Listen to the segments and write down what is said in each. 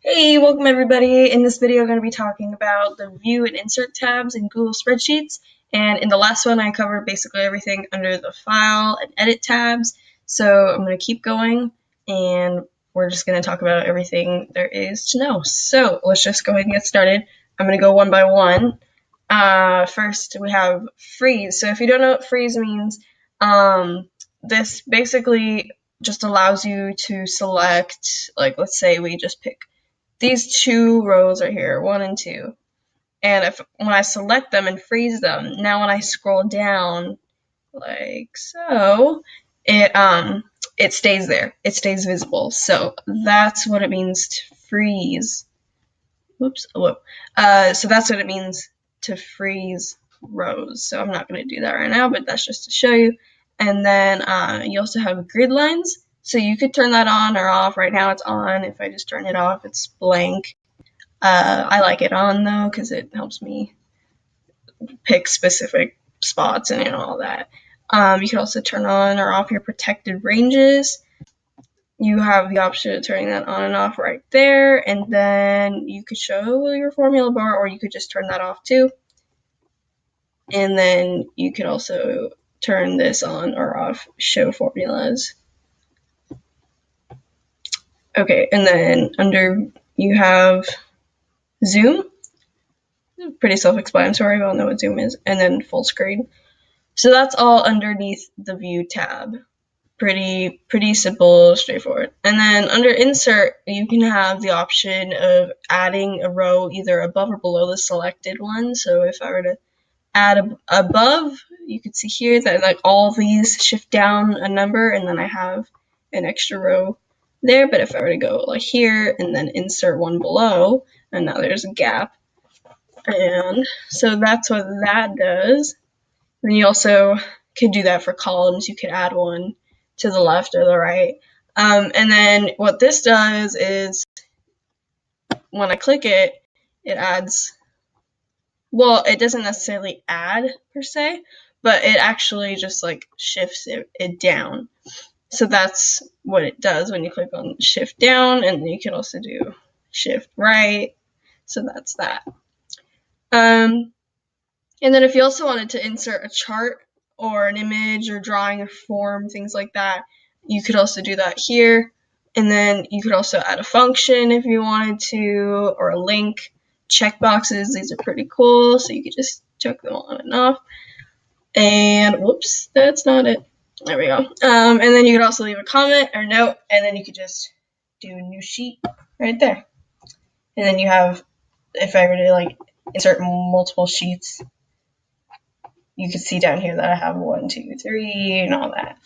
Hey, welcome everybody. In this video, I'm going to be talking about the View and Insert tabs in Google Spreadsheets. And in the last one, I covered basically everything under the File and Edit tabs. So I'm going to keep going, and we're just going to talk about everything there is to know. So let's just go ahead and get started. I'm going to go one by one. First, we have freeze. So if you don't know what freeze means, this basically just allows you to select, like, let's say we just pick these two rows right here, 1 and 2. And when I select them and freeze them, now when I scroll down like so, it stays there. It stays visible. So that's what it means to freeze. Whoops. Whoa. So that's what it means to freeze rows. So I'm not going to do that right now, but that's just to show you. And then you also have grid lines. So you could turn that on or off. Right now it's on. If I just turn it off, it's blank. I like it on though because it helps me pick specific spots and all that. You can also turn on or off your protected ranges. You have the option of turning that on and off right there, and then you could show your formula bar, or you could just turn that off too. And then you could also turn this on or off, show formulas. Okay, and then under you have zoom. Pretty self-explanatory, we all know what zoom is. And then full screen. So that's all underneath the view tab. Pretty simple, straightforward. And then under insert, you can have the option of adding a row either above or below the selected one. So if I were to add above, you can see here that like all these shift down a number, and then I have an extra row there. But if I were to go like here and then insert one below, and now there's a gap. And so that's what that does. Then you also could do that for columns. You could add one to the left or the right. And then what this does is when I click it, it adds, well, it doesn't necessarily add per se, but it actually just like shifts it down. So that's what it does when you click on shift down, and you can also do shift right. So that's that. And then if you also wanted to insert a chart or an image or drawing a form, things like that, you could also do that here. And then you could also add a function if you wanted to, or a link. Checkboxes, these are pretty cool, so you could just check them on and off. And whoops, that's not it. There we go. And then you could also leave a comment or note, and then you could just do a new sheet right there. And then you have, if I were to like insert multiple sheets, you can see down here that I have 1, 2, 3, and all that.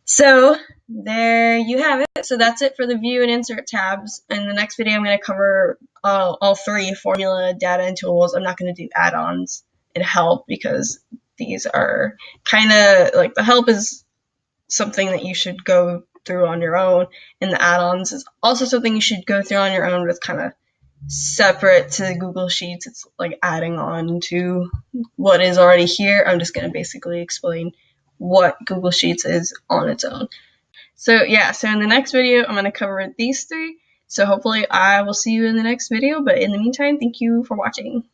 So there you have it. So that's it for the view and insert tabs. In the next video, I'm going to cover all 3: formula, data, and tools. I'm not going to do add-ons and help because these are kind of like, the help is something that you should go through on your own, and the add-ons is also something you should go through on your own, with kind of separate to Google Sheets. It's like adding on to what is already here. I'm just going to basically explain what Google Sheets is on its own. So yeah, so in the next video, I'm going to cover these 3. So hopefully I will see you in the next video. But in the meantime, thank you for watching.